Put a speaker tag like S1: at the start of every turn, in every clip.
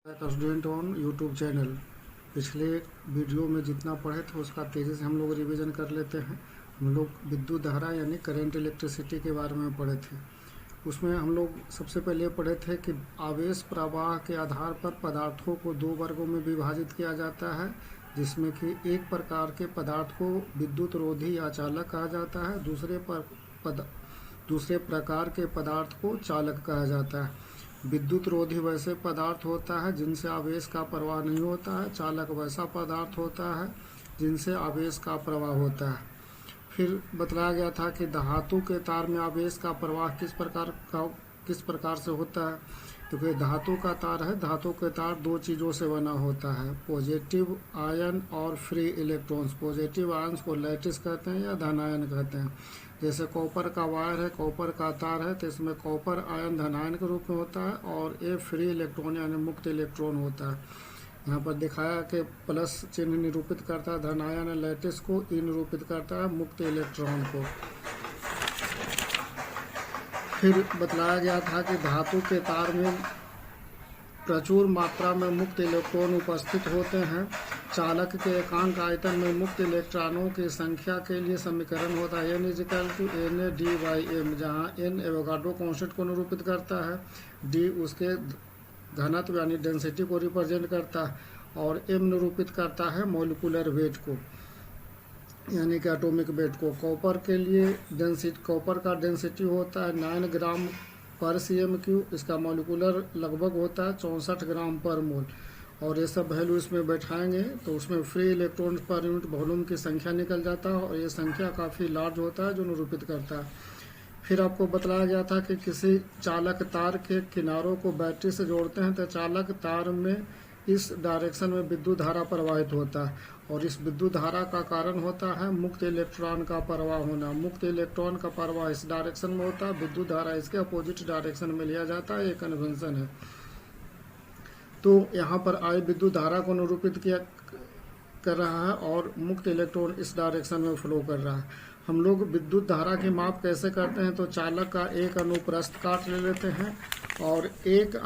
S1: Student on YouTube channel. पिछले video में जितना पढ़े थे उसका तेज़ी से हम लोग रिवीजन कर लेते हैं। हम लोग विद्युत धारा यानी करंट इलेक्ट्रिसिटी के बारे में पढ़े थे। उसमें हम लोग सबसे पहले पढ़े थे कि आवेश प्रवाह के आधार पर पदार्थों को दो वर्गों में विभाजित किया जाता है, जिसमें कि एक प्रकार के पदार्थ को विद्युत रोधी या चालक कहा जाता है, दूसरे प्रकार के पदार्थ को चालक कहा जाता है। विद्युत रोधी वैसे पदार्थ होता है जिनसे आवेश का प्रवाह नहीं होता है। चालक वैसा पदार्थ होता है जिनसे आवेश का प्रवाह होता है। फिर बताया गया था कि धातु के तार में आवेश का प्रवाह किस प्रकार से होता है। क्योंकि धातु का तार है, धातु के तार दो चीज़ों से बना होता है, पॉजिटिव आयन और फ्री इलेक्ट्रॉन्स। पॉजिटिव आयन को लैटिस कहते हैं या धन आयन कहते हैं। जैसे कॉपर का वायर है, कॉपर का तार है, तो इसमें कॉपर आयन धन आयन के रूप में होता है और ये फ्री इलेक्ट्रॉन यानी मुक्त इलेक्ट्रॉन होता है। यहाँ पर दिखाया कि प्लस चिन्ह निरूपित करता है धन आयन, लैटिस को ई निरूपित करता है मुक्त इलेक्ट्रॉन को। फिर बतलाया गया था कि धातु के तार में प्रचुर मात्रा में मुक्त इलेक्ट्रॉन उपस्थित होते हैं। चालक के एकांक आयतन में मुक्त इलेक्ट्रॉनों की संख्या के लिए समीकरण होता है n=na/d/m, जहाँ n एवोगाड्रो कांस्टेंट को निरूपित करता है, d उसके घनत्व यानी डेंसिटी को रिप्रेजेंट करता है और m निरूपित करता है मॉलिक्यूलर वेट को यानी कि एटॉमिक वेट को। कॉपर का डेंसिटी होता है 9 ग्राम पर cm³। इसका मॉलिक्यूलर लगभग होता है 64 ग्राम पर मोल। और ये सब वैल्यू इसमें बैठाएंगे तो उसमें free electron per unit volume की संख्या निकल जाता है और ये संख्या काफ़ी लार्ज होता है जो निरूपित करता है। फिर आपको बताया गया था कि किसी चालक तार के किनारों को बैटरी से जोड़ते हैं तो चालक तार में इस डायरेक्शन में विद्युत धारा प्रवाहित होता है और इस विद्युत धारा का कारण होता है मुक्त इलेक्ट्रॉन का प्रवाह होना। मुक्त इलेक्ट्रॉन का प्रवाह इस डायरेक्शन में होता है, विद्युत धारा इसके अपोजिट डायरेक्शन में लिया जाता है, ये कन्वेंशन है। तो यहाँ पर आई विद्युत धारा को निरूपित कर रहा है और मुक्त इलेक्ट्रॉन इस डायरेक्शन में फ्लो कर रहा है। हम लोग विद्युत धारा की माप कैसे करते हैं तो चालक का एक अनुप्रस्थ काट ले लेते हैं और एक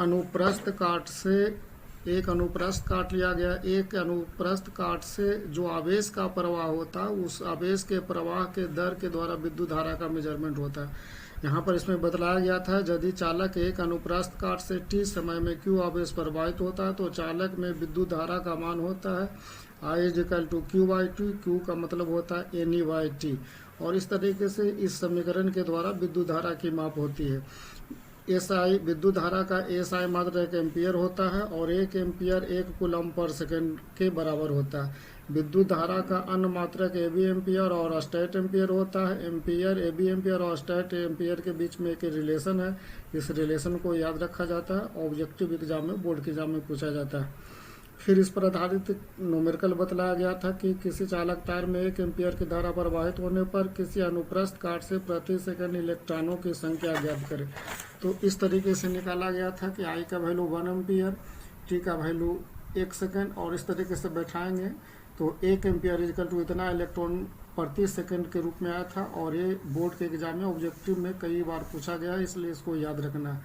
S1: अनुप्रस्थ काट लिया गया। एक अनुप्रस्थ काट से जो आवेश का प्रवाह होता है उस आवेश के प्रवाह के दर के द्वारा विद्युत धारा का मेजरमेंट होता है। यहाँ पर इसमें बतलाया गया था यदि चालक एक अनुप्रस्थ काट से t समय में q आवेश प्रवाहित होता है तो चालक में विद्युत धारा का मान होता है I=q/t। q का मतलब होता है Ne/t और इस तरीके से इस समीकरण के द्वारा विद्युत धारा की माप होती है। SI विद्युत धारा का SI मात्र 1 एम्पियर होता है और 1 एम्पियर 1 कूलम पर सेकंड के बराबर होता है। विद्युत धारा का अन्य मात्रक AB एम्पियर और स्टैट एम्पियर होता है। एम्पियर AB एम्पियर और स्टैट एम्पियर के बीच में एक रिलेशन है। इस रिलेशन को याद रखा जाता है, ऑब्जेक्टिव एग्जाम में, बोर्ड के एग्जाम में पूछा जाता है। फिर इस पर आधारित न्यूमेरिकल बतलाया गया था कि किसी चालक तार में 1 एम्पियर की धारा प्रवाहित होने पर किसी अनुप्रस्थ काट से प्रति सेकंड इलेक्ट्रॉनों की संख्या ज्ञात करें। तो इस तरीके से निकाला गया था कि I का वैल्यू 1 एम्पियर, T का वैल्यू 1 सेकंड और इस तरीके से बैठाएंगे तो 1 एम्पियर इतना इलेक्ट्रॉन प्रति सेकंड के रूप में आया था और ये बोर्ड के एग्जाम में ऑब्जेक्टिव में कई बार पूछा गया है, इसलिए इसको याद रखना है।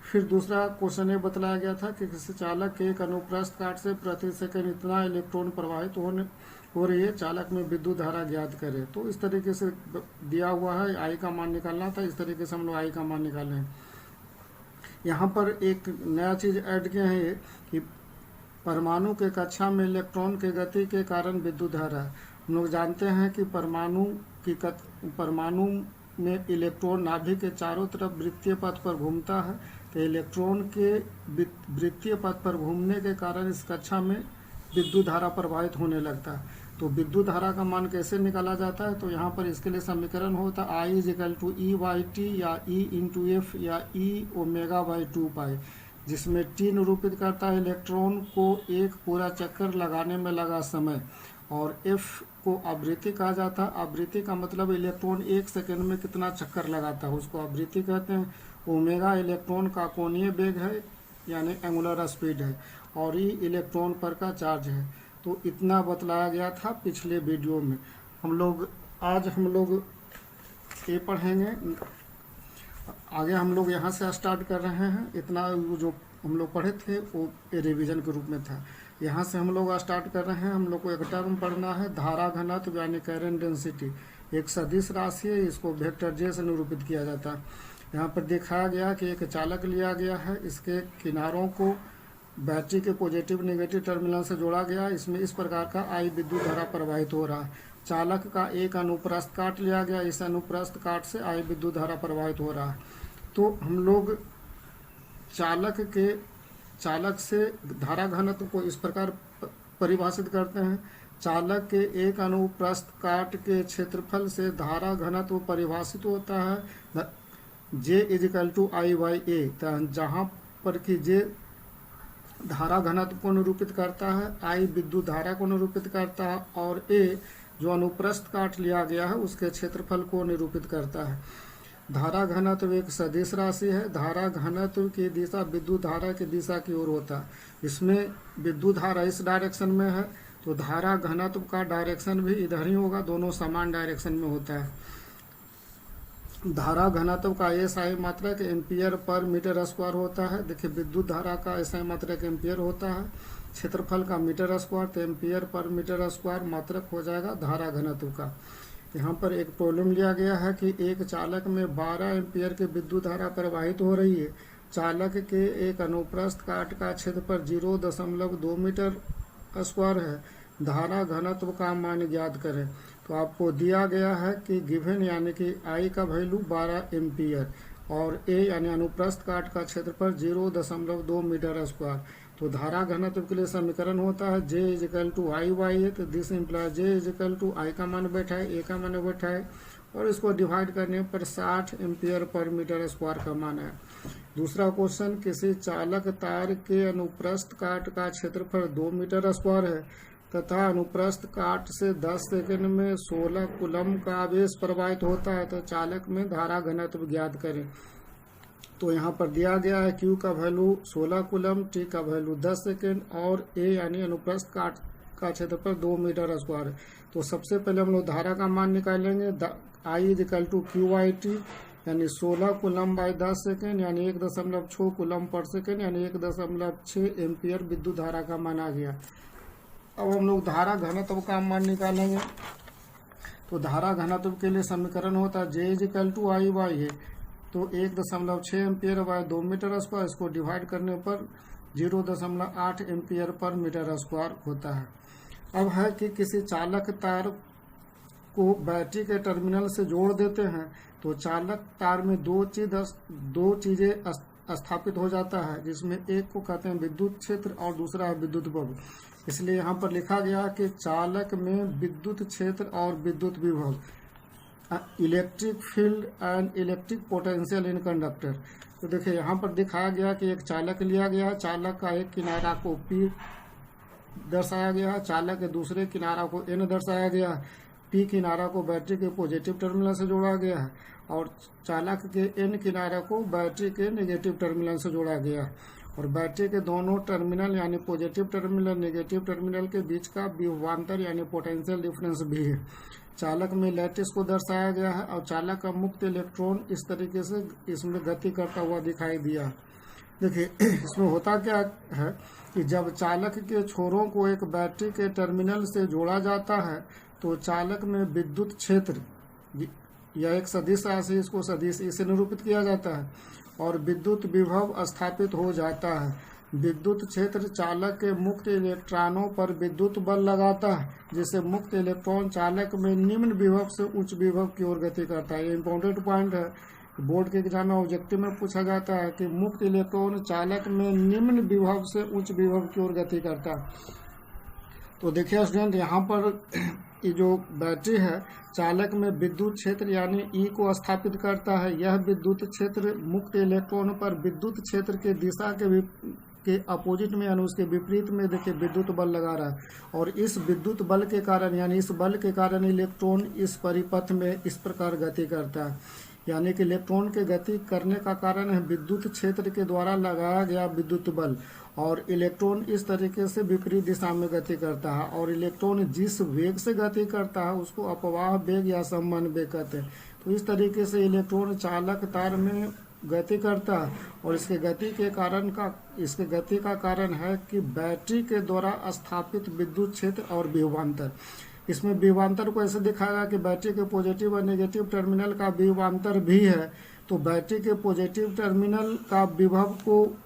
S1: फिर दूसरा क्वेश्चन ये बतलाया गया था कि किसी चालक के एक अनुप्रस्थ काट से प्रति सेकंड इतना इलेक्ट्रॉन प्रवाहित हो रही है, चालक में विद्युत धारा ज्ञात करे। तो इस तरीके से दिया हुआ है, I का मान निकालना था, इस तरीके से हम लोग I का मान निकाले हैं। यहाँ पर एक नया चीज ऐड किया है कि परमाणु के कक्षा में इलेक्ट्रॉन के गति के कारण विद्युत धारा। हम लोग जानते हैं कि परमाणु में इलेक्ट्रॉन नाभिक के चारों तरफ वृत्तीय पथ पर घूमता है, तो इलेक्ट्रॉन के वृत्तीय पथ पर घूमने के कारण इस कक्षा में विद्युत धारा प्रवाहित होने लगता है। तो विद्युत धारा का मान कैसे निकाला जाता है तो यहाँ पर इसके लिए समीकरण होता है I=E/t या E×f या E⍵/2π, जिसमें t निरूपित करता है इलेक्ट्रॉन को एक पूरा चक्कर लगाने में लगा समय और f को आवृत्ति कहा जाता है। आवृत्ति का मतलब इलेक्ट्रॉन 1 सेकंड में कितना चक्कर लगाता है, उसको आवृत्ति कहते हैं। ओमेगा इलेक्ट्रॉन का कोणीय वेग है यानी एंगुलर स्पीड है और ई इलेक्ट्रॉन पर का चार्ज है। तो इतना बतलाया गया था पिछले वीडियो में। आज हम लोग ये पढ़ेंगे, आगे हम लोग यहाँ से स्टार्ट कर रहे हैं। इतना जो हम लोग पढ़े थे वो रिवीजन के रूप में था। यहाँ से हम लोग स्टार्ट कर रहे हैं। हम लोग को एक टर्म पढ़ना है, धारा घनत्व यानी करंट डेंसिटी। एक सदिश राशि है, इसको वेक्टर जे से निरूपित किया जाता है। यहाँ पर दिखाया गया कि एक चालक लिया गया है, इसके किनारों को बैटरी के पॉजिटिव नेगेटिव टर्मिनल से जोड़ा गया। इसमें इस प्रकार का आई विद्युत धारा प्रवाहित हो रहा है। चालक का एक अनुप्रस्थ काट लिया गया, इस अनुप्रस्थ काट से आई विद्युत धारा प्रवाहित हो रहा है। तो हम लोग चालक से धारा घनत्व को इस प्रकार परिभाषित करते हैं। चालक के एक अनुप्रस्थ काट के क्षेत्रफल से धारा घनत्व परिभाषित होता है J = I/A, जहाँ पर कि J धारा घनत्व को निरूपित करता है, I विद्युत धारा को निरूपित करता है और A जो अनुप्रस्थ काट लिया गया है उसके क्षेत्रफल को निरूपित करता है। धारा घनत्व एक सदिश राशि है। धारा घनत्व की दिशा विद्युत धारा की दिशा की ओर होता है। इसमें विद्युत धारा इस डायरेक्शन में है तो धारा घनत्व का डायरेक्शन भी इधर ही होगा, दोनों समान डायरेक्शन में होता है। धारा घनत्व का SI मात्रक एम्पियर पर मीटर स्क्वायर होता है। देखिए विद्युत धारा का SI मात्रक एम्पियर होता है, क्षेत्रफल का मीटर स्क्वायर, तो एम्पियर पर मीटर स्क्वायर मात्रक हो जाएगा धारा घनत्व का। यहाँ पर एक प्रॉब्लम लिया गया है कि एक चालक में 12 एम्पियर की विद्युत धारा प्रवाहित हो रही है। चालक के एक अनुप्रस्थ काट का क्षेत्रफल 0.2 मीटर स्क्वायर है। धारा घनत्व का मान ज्ञात करें। तो आपको दिया गया है कि गिवन यानी कि I का वैल्यू 12 एम्पियर और A यानी अनुप्रस्थ काट का क्षेत्रफल 0.2 मीटर स्क्वायर। तो धारा घनत्व के लिए समीकरण होता है J = I/A। तो दिस इम्प्लाय J = I का मान बैठा है, A का मान बैठा है और इसको डिवाइड करने पर 60 एम्पियर पर मीटर स्क्वायर का मान है। दूसरा क्वेश्चन, किसी चालक तार के अनुप्रस्थ काट का क्षेत्रफल 2 मीटर स्क्वायर है तथा अनुप्रस्थ काट से 10 सेकंड में 16 कूलम का आवेश प्रवाहित होता है, तो चालक में धारा घनत्व ज्ञात करें। तो यहाँ पर दिया गया है Q का वैल्यू 16 कूलम, T का वैल्यू 10 सेकंड और A यानी अनुप्रस्थ काट का क्षेत्रफल 2 मीटर स्क्वायर है। तो सबसे पहले हम लोग धारा का मान निकालेंगे। I = QIT यानी 16 कूलम बाई 10 सेकेंड यानी 1.6 कूलम पर सेकेंड यानी 1.6 एम्पियर विद्युत धारा का मान आ गया। अब हम लोग धारा घनत्व का मान निकालेंगे। तो धारा घनत्व के लिए समीकरण होता है J = I/A। तो 1.6 एम्पियर बाय 2 मीटर स्क्वायर, इसको डिवाइड करने पर 0.8 एम्पियर पर मीटर स्क्वायर होता है। अब है कि किसी चालक तार को बैटरी के टर्मिनल से जोड़ देते हैं तो चालक तार में दो चीजें स्थापित हो जाता है, जिसमें एक को कहते हैं विद्युत क्षेत्र और दूसरा है विद्युत विभव। इसलिए यहाँ पर लिखा गया कि चालक में विद्युत क्षेत्र और विद्युत विभव, electric field and electric potential in conductor. तो देखिए यहाँ पर दिखाया गया कि एक चालक लिया गया है। चालक का एक किनारा को P दर्शाया गया है, चालक के दूसरे किनारा को N दर्शाया गया है। P किनारा को बैटरी के पॉजिटिव टर्मिनल से जोड़ा गया है और चालक के N किनारा को बैटरी के नेगेटिव टर्मिनल से जोड़ा गया है। और बैटरी के दोनों टर्मिनल यानी पॉजिटिव टर्मिनल नेगेटिव टर्मिनल के बीच का विभवांतर यानी पोटेंशियल डिफरेंस भी है। चालक में लैटिस को दर्शाया गया है और चालक का मुक्त इलेक्ट्रॉन इस तरीके से इसमें गति करता हुआ दिखाई दिया। देखिए इसमें होता क्या है कि जब चालक के छोरों को एक बैटरी के टर्मिनल से जोड़ा जाता है तो चालक में विद्युत क्षेत्र, यह एक सदिश राशि, इसको सदिश से निरूपित किया जाता है और विद्युत विभव स्थापित हो जाता है। विद्युत क्षेत्र चालक के मुक्त इलेक्ट्रॉनों पर विद्युत बल लगाता है, जिससे मुक्त इलेक्ट्रॉन चालक में निम्न विभव से उच्च विभव की ओर गति करता है। ये इंपॉर्टेंट पॉइंट है, बोर्ड के एग्जाम में ऑब्जेक्टिव में पूछा जाता है कि मुक्त इलेक्ट्रॉन चालक में निम्न विभव से उच्च विभव की ओर गति करता है। तो देखिए स्टूडेंट, यहाँ पर ये जो बैटरी है चालक में विद्युत क्षेत्र यानी E को स्थापित करता है। यह विद्युत क्षेत्र मुक्त इलेक्ट्रॉन पर विद्युत क्षेत्र के दिशा के अपोजिट में यानी उसके विपरीत में देखिए विद्युत बल लगा रहा है और इस विद्युत बल के कारण यानी इस बल के कारण इलेक्ट्रॉन इस परिपथ में इस प्रकार गति करता है। यानी कि इलेक्ट्रॉन के गति करने का कारण है विद्युत क्षेत्र के द्वारा लगाया गया विद्युत बल और इलेक्ट्रॉन इस तरीके से विपरीत दिशा में गति करता है और इलेक्ट्रॉन जिस वेग से गति करता है उसको अपवाह वेग या संवहन वेग कहते हैं। तो इस तरीके से इलेक्ट्रॉन चालक तार में गति करता है और इसके गति का कारण है कि बैटरी के द्वारा स्थापित विद्युत क्षेत्र और विभवांतर। इसमें विभवांतर को ऐसे दिखाया कि बैटरी के पॉजिटिव और नेगेटिव टर्मिनल का विभवांतर भी है, तो बैटरी के पॉजिटिव टर्मिनल का विभव को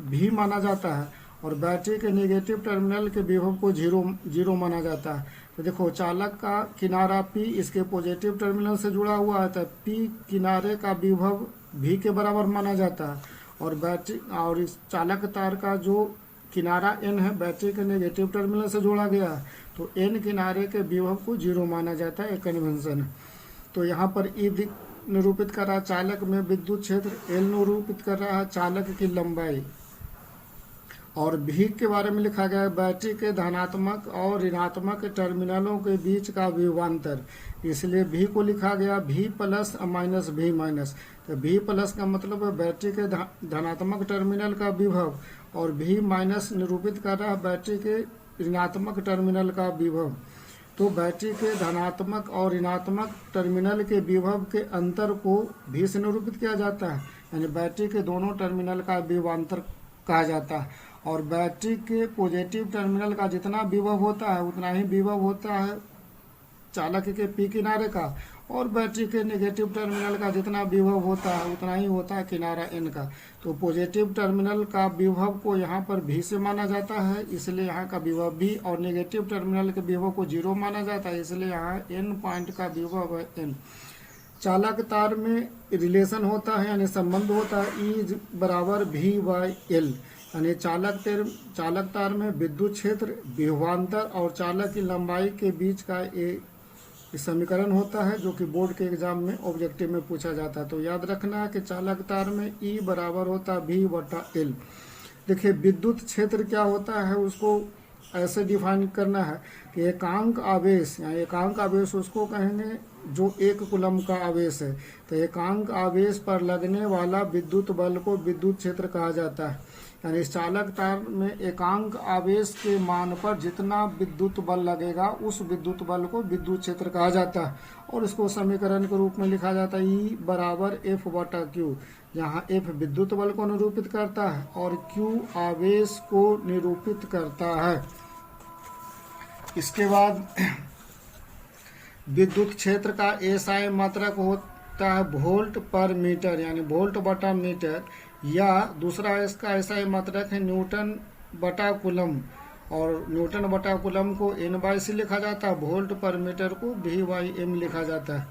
S1: भी माना जाता है और बैटरी के नेगेटिव टर्मिनल के विभव को जीरो माना जाता है। तो देखो, चालक का किनारा P इसके पॉजिटिव टर्मिनल से जुड़ा हुआ है, तो P किनारे का विभव V के बराबर माना जाता है और इस चालक तार का जो किनारा N है बैटरी के नेगेटिव टर्मिनल से जोड़ा गया है, तो N किनारे के विभव को जीरो माना जाता है, एक कन्वेंशन है। तो यहाँ पर E निरूपित कर रहा है चालक में विद्युत क्षेत्र, L निरूपित कर रहा है चालक की लंबाई और V के बारे में लिखा गया है बैटरी के धनात्मक और ऋणात्मक टर्मिनलों के बीच का विभवांतर, इसलिए V को लिखा गया V plus minus V minus. तो V प्लस का मतलब है बैटरी के धनात्मक टर्मिनल का विभव और V माइनस निरूपित कर रहा है बैटरी के ऋणात्मक टर्मिनल का विभव। तो बैटरी के धनात्मक और ऋणात्मक टर्मिनल के विभव के अंतर को V से निरूपित किया जाता है, यानी बैटरी के दोनों टर्मिनल का विभवांतर कहा जाता है। और बैटरी के पॉजिटिव टर्मिनल का जितना विभव होता है उतना ही विभव होता है चालक के P किनारे का, और बैटरी के नेगेटिव टर्मिनल का जितना विभव होता है उतना ही होता है किनारा N का। तो पॉजिटिव टर्मिनल का विभव को यहाँ पर V से माना जाता है, इसलिए यहाँ का विभव V, और नेगेटिव टर्मिनल के विभव को जीरो माना जाता है, इसलिए यहाँ N पॉइंट का विभव है N। चालक तार में रिलेशन होता है यानी संबंध होता है E बराबर V/L, यानी चालक तार में विद्युत क्षेत्र, विभवांतर और चालक की लंबाई के बीच का एक समीकरण होता है जो कि बोर्ड के एग्जाम में ऑब्जेक्टिव में पूछा जाता है। तो याद रखना है कि चालक तार में E बराबर होता है V/L। देखिए, विद्युत क्षेत्र क्या होता है उसको ऐसे डिफाइन करना है कि एकांक आवेश, या एकांक आवेश उसको कहेंगे जो 1 कूलम का आवेश है। तो एकांक आवेश पर लगने वाला विद्युत बल को विद्युत क्षेत्र कहा जाता है, यानी इस चालक तार में एकांक आवेश के मान पर जितना विद्युत बल लगेगा उस विद्युत बल को विद्युत क्षेत्र कहा जाता है। और इसको समीकरण के रूप में लिखा जाता है E बराबर F/Q, जहाँ F विद्युत बल को निरूपित करता है और Q आवेश को निरूपित करता है। इसके बाद विद्युत क्षेत्र का SI मात्रक होता है वोल्ट पर मीटर, यानी वोल्ट बटा मीटर, या दूसरा इसका SI मात्रक है न्यूटन बटा कूलम, और न्यूटन बटा कूलम को N/C लिखा जाता है, वोल्ट पर मीटर को V/M लिखा जाता है।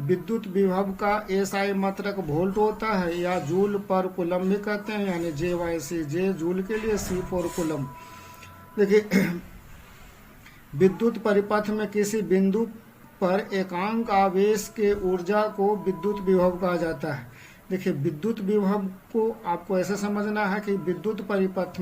S1: विद्युत विभव का SI मात्रक वोल्ट होता है या जूल पर कूलम भी कहते हैं, यानी J/C, J जूल के लिए, C पर कूलम। देखिए, विद्युत परिपथ में किसी बिंदु पर एकांक आवेश के ऊर्जा को विद्युत विभव कहा जाता है। देखिए, विद्युत विभव को आपको ऐसे समझना है कि विद्युत परिपथ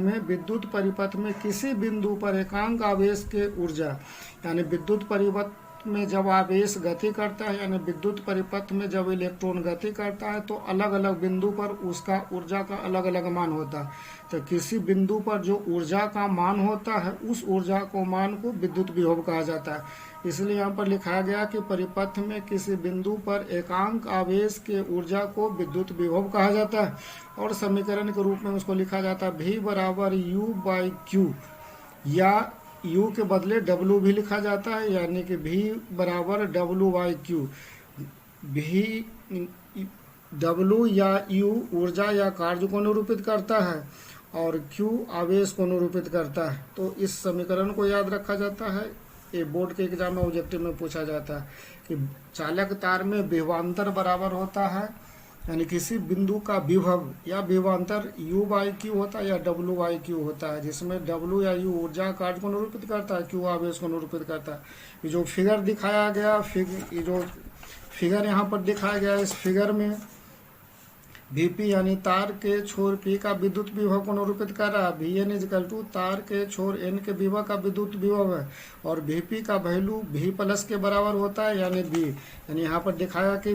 S1: में किसी बिंदु पर एकांक आवेश के ऊर्जा, यानी विद्युत परिपथ में जब आवेश गति करता है, यानी विद्युत परिपथ में जब इलेक्ट्रॉन गति करता है तो अलग अलग बिंदु पर उसका ऊर्जा का अलग अलग मान होता है। तो किसी बिंदु पर जो ऊर्जा का मान होता है उस ऊर्जा को मान को विद्युत विभव कहा जाता है। इसलिए यहाँ पर लिखा गया कि परिपथ में किसी बिंदु पर एकांक आवेश के ऊर्जा को विद्युत विभव कहा जाता है, और समीकरण के रूप में उसको लिखा जाता है V बराबर U/Q, या U के बदले W भी लिखा जाता है, यानी कि V बराबर W/Q। W या U ऊर्जा या कार्य को निरूपित करता है और Q आवेश को निरूपित करता है। तो इस समीकरण को याद रखा जाता है, ये बोर्ड के एग्जाम में ऑब्जेक्टिव में पूछा जाता है कि चालक तार में विभवांतर बराबर होता है, यानी किसी बिंदु का विभव या विभवांतर U/Q होता है या W/Q होता है, जिसमें W या U ऊर्जा कार्य को निरूपित करता है, Q आवेश को निरूपित करता है। ये जो फिगर दिखाया गया, ये जो फिगर यहाँ पर दिखाया गया, इस फिगर में Vp यानी तार के छोर P का विद्युत विभव को निरूपित कर रहा है। Vn = तार के छोर N के विभव का विद्युत विभव है, और Vp का वैल्यू V+ के बराबर होता है, यानी V। यानी यहाँ पर दिखाया कि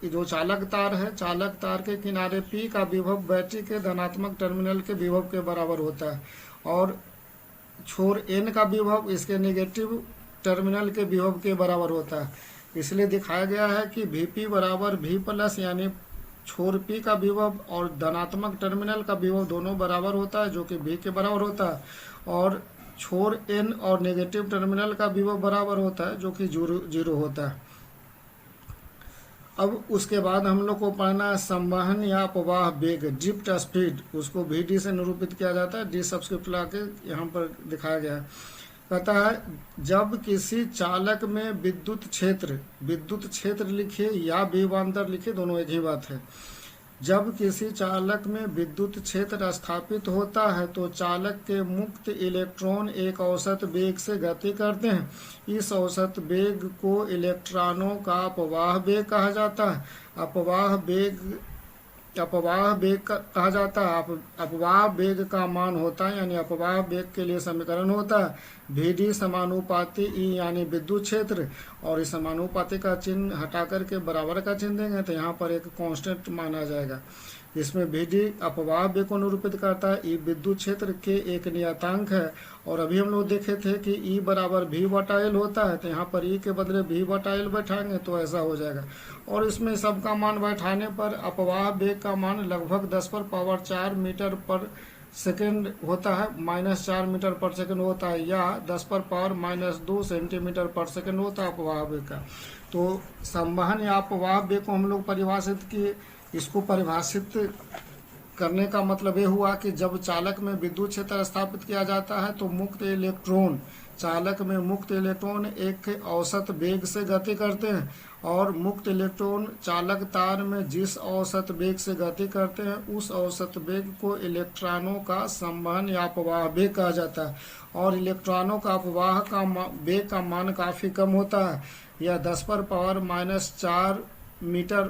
S1: जो चालक तार है, चालक तार के किनारे P का विभव बैटरी के धनात्मक टर्मिनल के विभव के बराबर होता है, और छोर N का विभव इसके नेगेटिव टर्मिनल के विभव के बराबर होता है। इसलिए दिखाया गया है कि Vp बराबर V+, यानी छोर P का विभव और धनात्मक टर्मिनल का विभव दोनों बराबर होता है, जो कि V के बराबर होता है, और छोर N और नेगेटिव टर्मिनल का विभव बराबर होता है, जो कि 0 होता है। अब उसके बाद हम लोग को पढ़ना है संवहन या अपवाह वेग, ड्रिफ्ट स्पीड। उसको VD से निरूपित किया जाता है, D सब्स्क्रिप्ट ला के यहाँ पर दिखाया गया है। कहता है जब किसी चालक में विद्युत क्षेत्र लिखिए या विभवांतर लिखिए, दोनों एक ही बात है। जब किसी चालक में विद्युत क्षेत्र स्थापित होता है तो चालक के मुक्त इलेक्ट्रॉन एक औसत वेग से गति करते हैं। इस औसत वेग को इलेक्ट्रॉनों का अपवाह वेग कहा जाता है। अपवाह वेग कहा जाता है। अपवाह वेग का मान होता है, यानी अपवाह वेग के लिए समीकरण होता है VD समानुपाती E यानी विद्युत क्षेत्र, और इस समानुपाती का चिन्ह हटा करके बराबर का चिन्ह देंगे तो यहाँ पर एक कांस्टेंट माना जाएगा। इसमें VD अपवाह वेग को निरूपित करता है, E विद्युत क्षेत्र के एक नियतांक है। और अभी हम लोग देखे थे कि E बराबर V/L होता है, तो यहाँ पर E के बदले V/L बैठाएंगे तो ऐसा हो जाएगा। और इसमें सबका मान बैठाने पर अपवाह वेग का मान लगभग 10⁻⁴ मीटर पर सेकेंड होता है, -4 मीटर पर सेकेंड होता है, या 10⁻⁻² सेंटीमीटर पर सेकेंड होता है अपवाह वेग का। तो संवहन या अपवाह वेग को हम लोग परिभाषित किए। इसको परिभाषित करने का मतलब ये हुआ कि जब चालक में विद्युत क्षेत्र स्थापित किया जाता है तो चालक में मुक्त इलेक्ट्रॉन एक औसत वेग से गति करते हैं, और मुक्त इलेक्ट्रॉन चालक तार में जिस औसत वेग से गति करते हैं उस औसत वेग को इलेक्ट्रॉनों का संवहन या अपवाह वेग कहा जाता है। और इलेक्ट्रॉनों का अपवाह का वेग का मान काफ़ी कम होता है, यह 10⁻⁻⁴ मीटर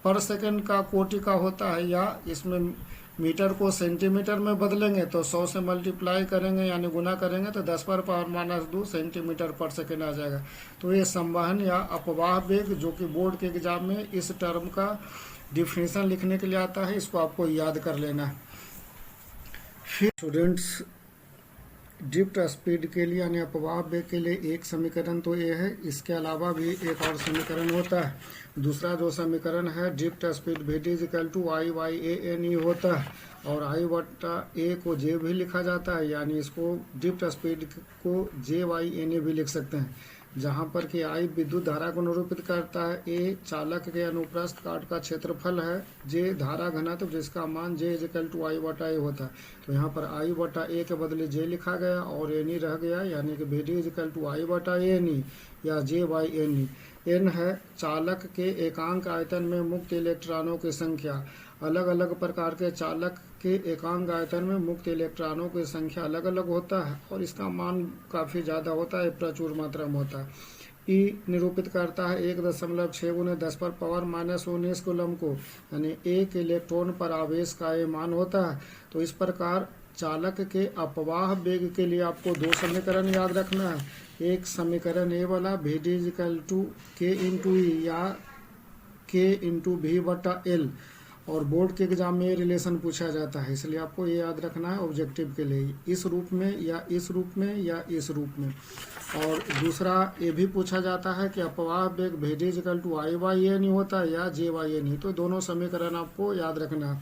S1: पर सेकेंड का कोटि का होता है, या इसमें मीटर को सेंटीमीटर में बदलेंगे तो 100 से मल्टीप्लाई करेंगे यानी गुना करेंगे तो 10⁻⁻² सेंटीमीटर पर सेकेंड आ जाएगा। तो ये संवहन या अपवाह वेग, जो कि बोर्ड के एग्जाम में इस टर्म का डिफिनेशन लिखने के लिए आता है, इसको आपको याद कर लेना है। फिर स्टूडेंट्स, ड्रिफ्ट स्पीड के लिए यानी अपवाह वेग के लिए एक समीकरण तो ये है, इसके अलावा भी एक और समीकरण होता है। दूसरा जो समीकरण है ड्रिफ्ट स्पीड VD = I/A/NE होता है, और I/A को J भी लिखा जाता है, यानी इसको ड्रिफ्ट स्पीड को JY/NE भी लिख सकते हैं, जहाँ पर कि I विद्युत धारा को निरूपित करता है, A चालक के अनुप्रस्थ काट का क्षेत्रफल है, J धारा घनत्व जिसका मान J = I/A होता है। तो यहाँ पर I/A के बदले J लिखा गया और NE रह गया, यानी कि VD = I/NE या JY/NE। N है चालक के एकांक आयतन में मुक्त इलेक्ट्रॉनों की संख्या। अलग अलग प्रकार के चालक के एकांक आयतन में मुक्त इलेक्ट्रॉनों की संख्या अलग अलग होता है, और इसका मान काफ़ी ज़्यादा होता है, प्रचुर मात्रा में होता है। E निरूपित करता है 1.6 × 10⁻⁻19 कूलम को, यानी एक इलेक्ट्रॉन पर आवेश का ये मान होता है। तो इस प्रकार चालक के अपवाह वेग के लिए आपको दो समीकरण याद रखना है। एक समीकरण ए वाला VD = K/E या K/V/L, और बोर्ड के एग्जाम में ये रिलेशन पूछा जाता है, इसलिए आपको ये याद रखना है ऑब्जेक्टिव के लिए, इस रूप में या इस रूप में या इस रूप में। और दूसरा ये भी पूछा जाता है कि अपवाह वेग VD = I/NE होता है या JY/NE, तो दोनों समीकरण आपको याद रखना है।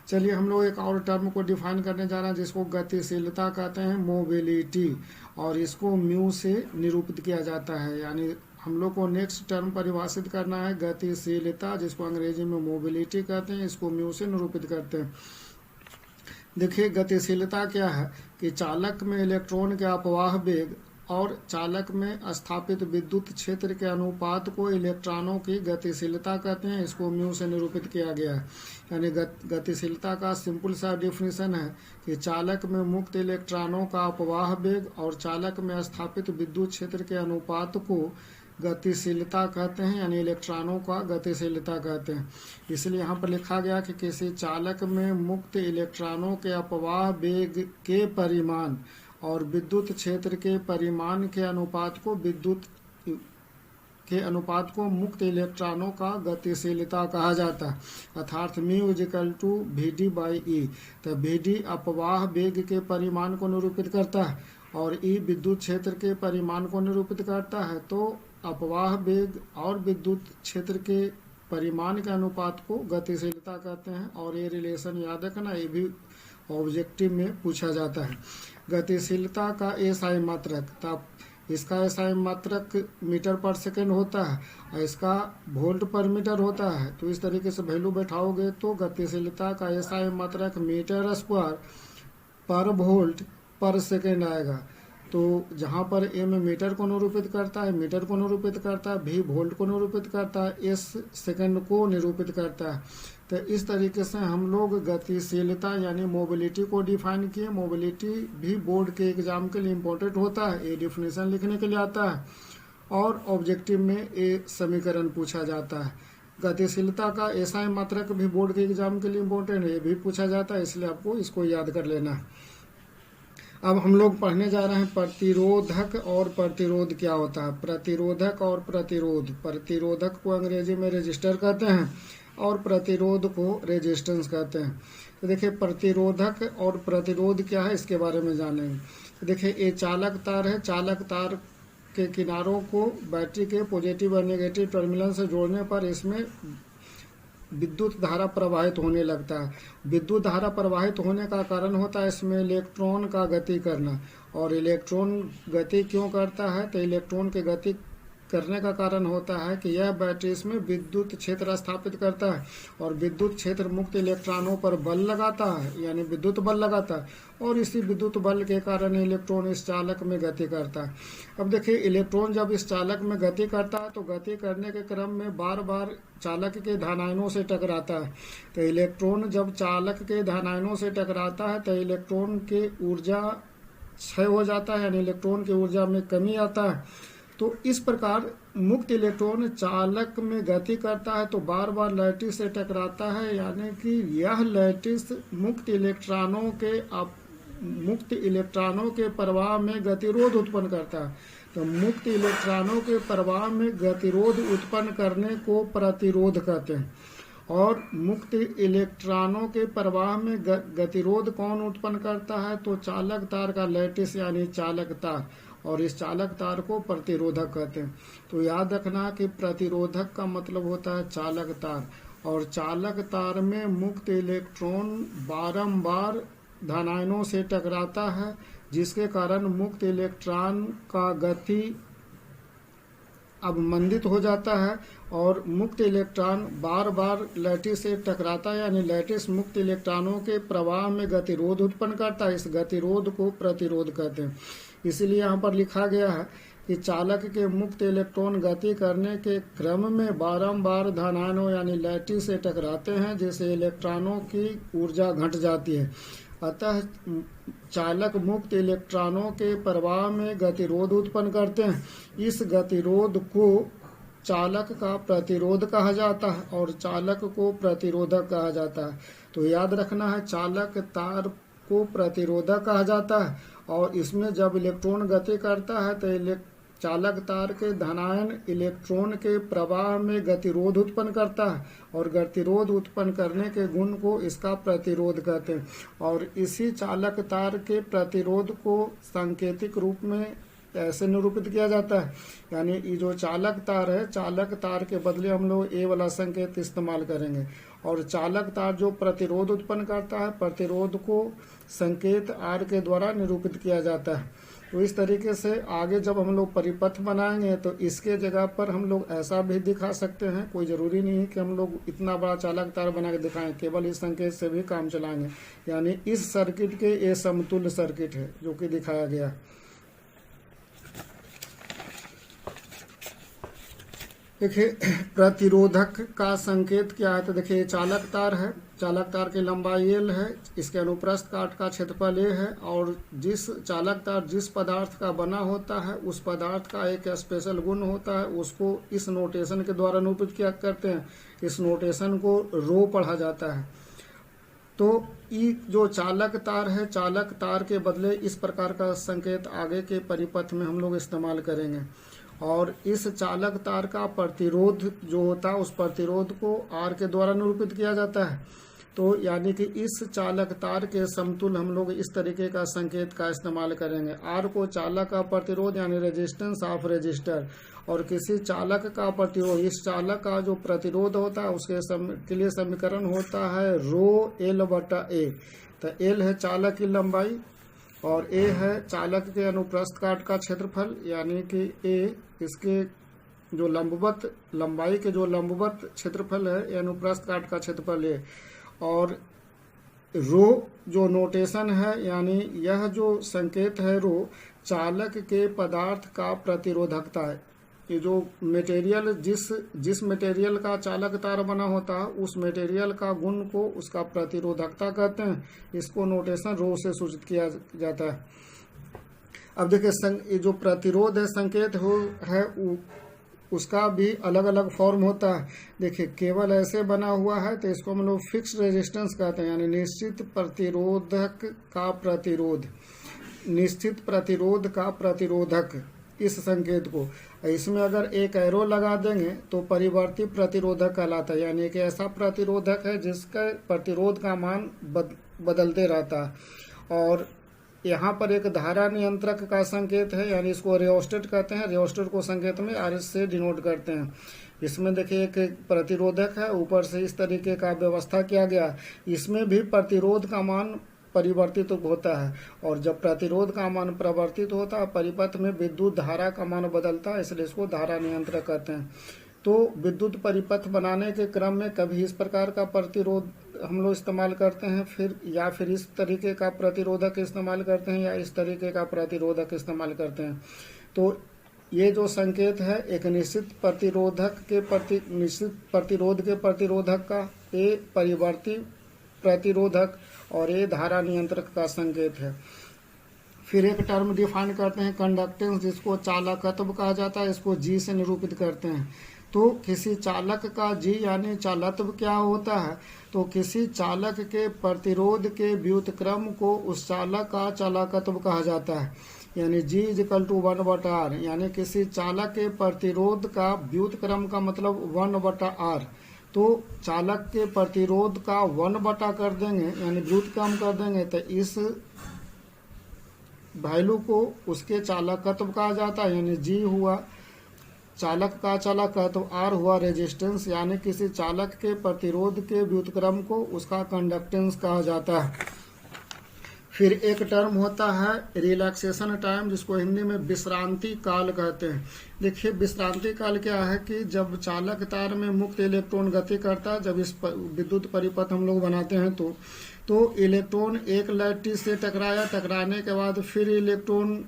S1: चलिए हम लोग एक और टर्म को डिफाइन करने जा रहे हैं, जिसको गतिशीलता कहते हैं, मोबिलिटी, और इसको म्यू से निरूपित किया जाता है। यानी हम लोग को नेक्स्ट टर्म परिभाषित करना है गतिशीलता, जिसको अंग्रेजी में मोबिलिटी कहते हैं, इसको म्यू से निरूपित करते हैं। देखिए गतिशीलता क्या है कि चालक में इलेक्ट्रॉन के अपवाह वेग और चालक में स्थापित विद्युत क्षेत्र के अनुपात को इलेक्ट्रॉनों की गतिशीलता कहते हैं, इसको म्यू से निरूपित किया गया है। यानी गतिशीलता का सिंपल सा डिफिनीशन है कि चालक में मुक्त इलेक्ट्रॉनों का अपवाह वेग और चालक में स्थापित विद्युत क्षेत्र के अनुपात को गतिशीलता कहते हैं, यानी इलेक्ट्रॉनों का गतिशीलता कहते हैं। इसलिए यहाँ पर लिखा गया कि किसी चालक में मुक्त इलेक्ट्रॉनों के अपवाह वेग के परिमाण और विद्युत क्षेत्र के परिमाण के अनुपात को मुक्त इलेक्ट्रॉनों का गतिशीलता कहा जाता है, अर्थात म्यू = VD/E। तो VD अपवाह वेग के परिमाण को निरूपित करता है और E विद्युत क्षेत्र के परिमाण को निरूपित करता है। तो अपवाह वेग और विद्युत क्षेत्र के परिमाण के अनुपात को गतिशीलता कहते हैं। और ये रिलेशन याद रखना, ये भी ऑब्जेक्टिव में पूछा जाता है। गतिशीलता का एसआई मात्रक, तब इसका एसआई मात्रक मीटर पर सेकेंड होता है और इसका वोल्ट पर मीटर होता है। तो इस तरीके से वैल्यू बैठाओगे तो गतिशीलता का एसआई मात्रक मीटर स्क्वायर पर वोल्ट पर सेकेंड आएगा। तो जहाँ पर एम मीटर को निरूपित करता है, मीटर को निरूपित करता है, भी वोल्ट को निरूपित करता है, एस सेकंड को निरूपित करता है। तो इस तरीके से हम लोग गतिशीलता यानी मोबिलिटी को डिफाइन किए। मोबिलिटी भी बोर्ड के एग्जाम के लिए इम्पोर्टेंट होता है, ये डिफिनेशन लिखने के लिए आता है और ऑब्जेक्टिव में ये समीकरण पूछा जाता है। गतिशीलता का एसआई मात्रक भी बोर्ड के एग्जाम के लिए इम्पोर्टेंट है, ये भी पूछा जाता है, इसलिए आपको इसको याद कर लेना है। अब हम लोग पढ़ने जा रहे हैं प्रतिरोधक और प्रतिरोध क्या होता है। प्रतिरोधक और प्रतिरोध, प्रतिरोधक को अंग्रेजी में रेजिस्टर कहते हैं और प्रतिरोध को रेजिस्टेंस कहते हैं। तो देखिए प्रतिरोधक और प्रतिरोध क्या है इसके बारे में जानेंगे। तो देखिए ये चालक तार है, चालक तार के किनारों को बैटरी के पॉजिटिव और नेगेटिव टर्मिनल से जोड़ने पर इसमें विद्युत धारा प्रवाहित होने लगता है। विद्युत धारा प्रवाहित होने का कारण होता है इसमें इलेक्ट्रॉन का गति करना। और इलेक्ट्रॉन गति क्यों करता है, तो इलेक्ट्रॉन के गति करने का कारण होता है कि यह बैटरी इसमें विद्युत क्षेत्र स्थापित करता है और विद्युत क्षेत्र मुक्त इलेक्ट्रॉनों पर बल लगाता है, यानी विद्युत बल लगाता है और इसी विद्युत बल के कारण इलेक्ट्रॉन इस चालक में गति करता है। अब देखिए इलेक्ट्रॉन जब इस चालक में गति करता है तो गति करने के क्रम में बार बार चालक के धनायनों से टकराता है। तो इलेक्ट्रॉन जब चालक के धनायनों से टकराता है तो इलेक्ट्रॉन की ऊर्जा क्षय हो जाता है, यानी इलेक्ट्रॉन की ऊर्जा में कमी आता है। तो इस प्रकार मुक्त इलेक्ट्रॉन चालक में गति करता है तो बार बार लैटिस से टकराता है, यानी कि यह लैटिस मुक्त इलेक्ट्रॉनों के प्रवाह में गतिरोध उत्पन्न करता है। तो मुक्त इलेक्ट्रॉनों के प्रवाह में गतिरोध उत्पन्न करने को प्रतिरोध कहते हैं। और मुक्त इलेक्ट्रॉनों के प्रवाह में गतिरोध कौन उत्पन्न करता है, तो चालक तार का लैटिस यानी चालक तार, और इस चालक तार को प्रतिरोधक कहते हैं। तो याद रखना कि प्रतिरोधक का मतलब होता है चालक तार, और चालक तार में मुक्त इलेक्ट्रॉन बारंबार धनायनों से टकराता है, जिसके कारण मुक्त इलेक्ट्रॉन का गति अवमंदित हो जाता है और मुक्त इलेक्ट्रॉन बार बार लैटिस से टकराता है, यानी लैटिस मुक्त इलेक्ट्रॉनों के प्रवाह में गतिरोध उत्पन्न करता है। इस गतिरोध को प्रतिरोध कहते हैं। इसीलिए यहाँ पर लिखा गया है कि चालक के मुक्त इलेक्ट्रॉन गति करने के क्रम में बारंबार धनायनों यानी लैटिस से टकराते हैं, जिससे इलेक्ट्रॉनों की ऊर्जा घट जाती है। अतः चालक मुक्त इलेक्ट्रॉनों के प्रवाह में गतिरोध उत्पन्न करते हैं। इस गतिरोध को चालक का प्रतिरोध कहा जाता है और चालक को प्रतिरोधक कहा जाता है। तो याद रखना है चालक तार को प्रतिरोधक कहा जाता है और इसमें जब इलेक्ट्रॉन गति करता है तो चालक तार के धनायन इलेक्ट्रॉन के प्रवाह में गतिरोध उत्पन्न करता है और गतिरोध उत्पन्न करने के गुण को इसका प्रतिरोध कहते हैं। और इसी चालक तार के प्रतिरोध को सांकेतिक रूप में ऐसे निरूपित किया जाता है, यानी ये जो चालक तार है, चालक तार के बदले हम लोग ए वाला संकेत इस्तेमाल करेंगे। और चालक तार जो प्रतिरोध उत्पन्न करता है, प्रतिरोध को संकेत आर के द्वारा निरूपित किया जाता है। तो इस तरीके से आगे जब हम लोग परिपथ बनाएंगे तो इसके जगह पर हम लोग ऐसा भी दिखा सकते हैं। कोई ज़रूरी नहीं है कि हम लोग इतना बड़ा चालक तार बना के दिखाएं, केवल इस संकेत से भी काम चलाएंगे। यानी इस सर्किट के ये समतुल्य सर्किट है जो कि दिखाया गया। देखिए प्रतिरोधक का संकेत क्या है, तो देखिए चालक तार है, चालक तार की लंबाई एल है, इसके अनुप्रस्थ काट का क्षेत्रफल ए है और जिस चालक तार जिस पदार्थ का बना होता है उस पदार्थ का एक स्पेशल गुण होता है, उसको इस नोटेशन के द्वारा निरूपित किया करते हैं। इस नोटेशन को रो पढ़ा जाता है। तो ये जो चालक तार है, चालक तार के बदले इस प्रकार का संकेत आगे के परिपथ में हम लोग इस्तेमाल करेंगे। और इस चालक तार का प्रतिरोध जो होता है उस प्रतिरोध को आर के द्वारा निरूपित किया जाता है। तो यानी कि इस चालक तार के समतुल्य हम लोग इस तरीके का संकेत का इस्तेमाल करेंगे। आर को चालक का प्रतिरोध यानी रेजिस्टेंस ऑफ रेजिस्टर, और किसी चालक का प्रतिरोध, इस चालक का जो प्रतिरोध होता है उसके के लिए समीकरण होता है रो एल बटा ए। तो एल है चालक की लंबाई और ए है चालक के अनुप्रस्थ काट का क्षेत्रफल, यानी कि ए इसके जो लंबवत लंबाई के जो लंबवत क्षेत्रफल है, अनुप्रस्थ काट का क्षेत्रफल है। और रो जो नोटेशन है, यानी यह जो संकेत है रो चालक के पदार्थ का प्रतिरोधकता है। ये जो मटेरियल जिस मटेरियल का चालक तार बना होता है उस मटेरियल का गुण को उसका प्रतिरोधकता कहते हैं। इसको नोटेशन रो से सूचित किया जाता है। अब देखिए ये जो प्रतिरोध है संकेत है उसका भी अलग अलग फॉर्म होता है। देखिए केवल ऐसे बना हुआ है तो इसको हम लोग फिक्स रेजिस्टेंस कहते हैं, यानी निश्चित प्रतिरोधक का प्रतिरोध, निश्चित प्रतिरोध का प्रतिरोधक, इस संकेत को। इसमें अगर एक एरो लगा देंगे तो परिवर्ती प्रतिरोधक कहलाता है, यानी कि ऐसा प्रतिरोधक है जिसका प्रतिरोध का मान बदलते रहता है। और यहाँ पर एक धारा नियंत्रक का संकेत है, यानी इसको रियोस्टेट कहते हैं। रियोस्टेट को संकेत में आर से डिनोट करते हैं। इसमें देखिए एक प्रतिरोधक है, ऊपर से इस तरीके का व्यवस्था किया गया। इसमें भी प्रतिरोध का मान परिवर्तित होता है, और जब प्रतिरोध का मान परिवर्तित होता है परिपथ में विद्युत धारा का मान बदलता है, इसलिए इसको धारा नियंत्रक कहते हैं। तो विद्युत परिपथ बनाने के क्रम में कभी इस प्रकार का प्रतिरोध हम लोग इस्तेमाल करते हैं, फिर इस तरीके का प्रतिरोधक इस्तेमाल करते हैं, या इस तरीके का प्रतिरोधक इस्तेमाल करते हैं। तो ये जो संकेत है एक निश्चित प्रतिरोधक के निश्चित प्रतिरोध के प्रतिरोधक का, ए परिवर्ती प्रतिरोधक और ये धारा नियंत्रक का संकेत है। फिर एक टर्म डिफाइन करते हैं कंडक्टेंस, जिसको चालकत्व कहा जाता है। इसको जी से निरूपित करते हैं। तो किसी चालक का जी यानी चालकत्व क्या होता है, तो किसी चालक के प्रतिरोध के व्युत्क्रम को उस चालक का चालकत्व कहा जाता है, यानी जी इक्वल टू 1/r, यानी किसी चालक के प्रतिरोध का व्युत्क्रम का मतलब 1/r। तो चालक के प्रतिरोध का 1 कर देंगे, यानी व्युत्क्रम कर देंगे, तो इस वैल्यू को उसके चालकत्व कहा जाता है, यानी जी हुआ चालक का चालकत्व, आर हुआ रेजिस्टेंस, यानी किसी चालक के प्रतिरोध के व्युत्क्रम को उसका कंडक्टेंस कहा जाता है। फिर एक टर्म होता है रिलैक्सेशन टाइम, जिसको हिंदी में विश्रांति काल कहते हैं। देखिए विश्रांति काल क्या है कि जब चालक तार में मुक्त इलेक्ट्रॉन गति करता है, जब इस विद्युत परिपथ हम लोग बनाते हैं तो इलेक्ट्रॉन एक लैटिस से टकराने के बाद फिर इलेक्ट्रॉन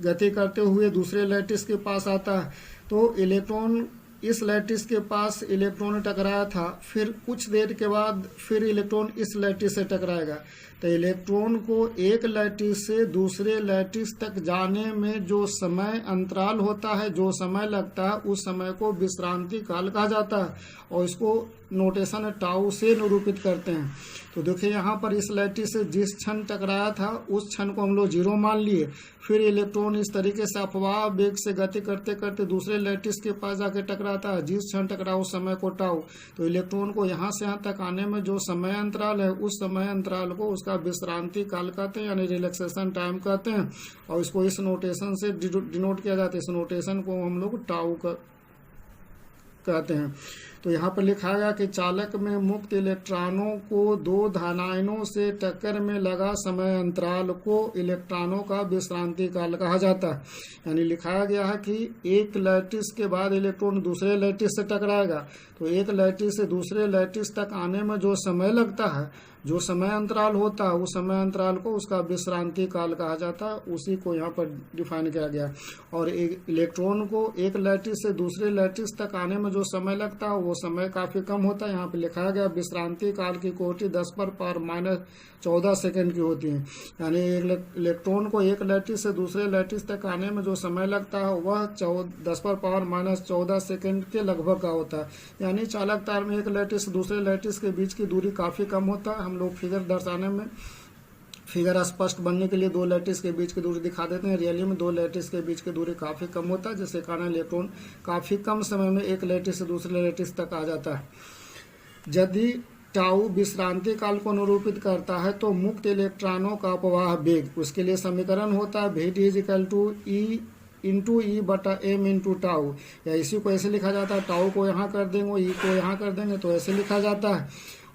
S1: गति करते हुए दूसरे लैटिस के पास आता है। तो इलेक्ट्रॉन इस लैटिस के पास इलेक्ट्रॉन टकराया था, फिर कुछ देर के बाद फिर इलेक्ट्रॉन इस लैटिस से टकराएगा। तो इलेक्ट्रॉन को एक लैटिस से दूसरे लैटिस तक जाने में जो समय अंतराल होता है, जो समय लगता है, उस समय को विश्रांति काल कहा जाता है, और इसको नोटेशन टाउ से निरूपित करते हैं। तो देखिए यहाँ पर इस लैटिस से जिस क्षण टकराया था उस क्षण को हम लोग 0 मान लिए। फिर इलेक्ट्रॉन इस तरीके से अपवाह वेग से गति करते करते दूसरे लैटिस के पास जाके टकराता है, जिस क्षण टकरा उस समय को टाउ। तो इलेक्ट्रॉन को यहाँ से यहाँ तक आने में जो समय अंतराल है, उस समय अंतराल को उसका विश्रांति काल कहते हैं, यानी रिलैक्सेशन टाइम कहते हैं, और इसको इस नोटेशन से डिनोट किया जाता है। इस नोटेशन को हम लोग टाउ कहते हैं। तो यहाँ पर लिखा गया कि चालक में मुक्त इलेक्ट्रॉनों को दो धनायनों से टक्कर में लगा समय अंतराल को इलेक्ट्रॉनों का विश्रांति काल कहा जाता है। यानी लिखाया गया है कि एक लैटिस के बाद इलेक्ट्रॉन दूसरे लैटिस से टकराएगा, तो एक लैटिस से दूसरे लैटिस तक आने में जो समय लगता है, जो समय अंतराल होता है, उस समय अंतराल को उसका विश्रांति काल कहा जाता है। उसी को यहाँ पर डिफाइन किया गया। और एक इलेक्ट्रॉन को एक लैटिस से दूसरे लैटिस तक आने में जो समय लगता है वो समय काफी कम होता है। यहाँ पे लिखा गया विश्रांति काल की कोटि 10⁻⁻14 सेकंड की होती है। यानी इलेक्ट्रॉन को एक लैटिस से दूसरे लैटिस तक आने में जो समय लगता है वह 10⁻14 सेकंड के लगभग का होता है। यानी चालक तार में एक लैटिस से दूसरे लैटिस के बीच की दूरी काफी कम होता है। हम लोग फिगर दर्शाने में, फिगर स्पष्ट बनने के लिए दो लैटिस के बीच की दूरी दिखा देते हैं। रियली में दो लैटिस के बीच की दूरी काफी कम होता है, जिसके कारण इलेक्ट्रॉन काफी कम समय में एक लैटिस से दूसरे लैटिस तक आ जाता है। यदि टाउ विश्रांति काल को निरूपित करता है तो मुक्त इलेक्ट्रॉनों का अपवाह वेग, उसके लिए समीकरण होता है v t is equal to e into e बटा एम इंटू टाउ, या इसी को ऐसे लिखा जाता है, टाउ को यहाँ कर देंगे, ई को यहाँ कर देंगे तो ऐसे लिखा जाता है।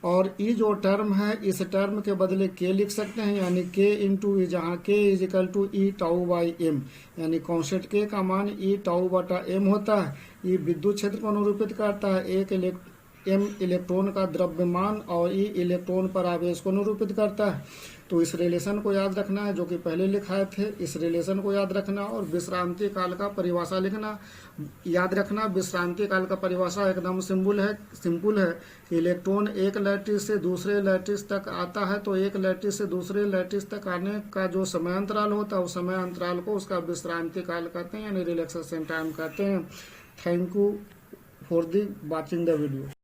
S1: और ई जो टर्म है इस टर्म के बदले के लिख सकते हैं, यानी के इंटू ई, जहाँ K is equal to E tau by M, यानी कॉन्स्टेंट के का मान ई टाउ बटा एम होता है। ये विद्युत क्षेत्र को निरूपित करता है, एक एम इलेक्ट्रॉन का द्रव्यमान और ई इलेक्ट्रॉन पर आवेश को निरूपित करता है। तो इस रिलेशन को याद रखना है जो कि पहले लिखाए थे, इस रिलेशन को याद रखना और विश्रांति काल का परिभाषा लिखना याद रखना। विश्रांति काल का परिभाषा एकदम सिंपल है कि इलेक्ट्रॉन एक लैटिस से दूसरे लैटिस तक आता है तो एक लैटिस से दूसरे लैटिस तक आने का जो समय अंतराल होता है उस समय अंतराल को उसका विश्रांति काल कहते हैं, यानी रिलैक्सेशन टाइम कहते हैं। Thank you for the watching the video.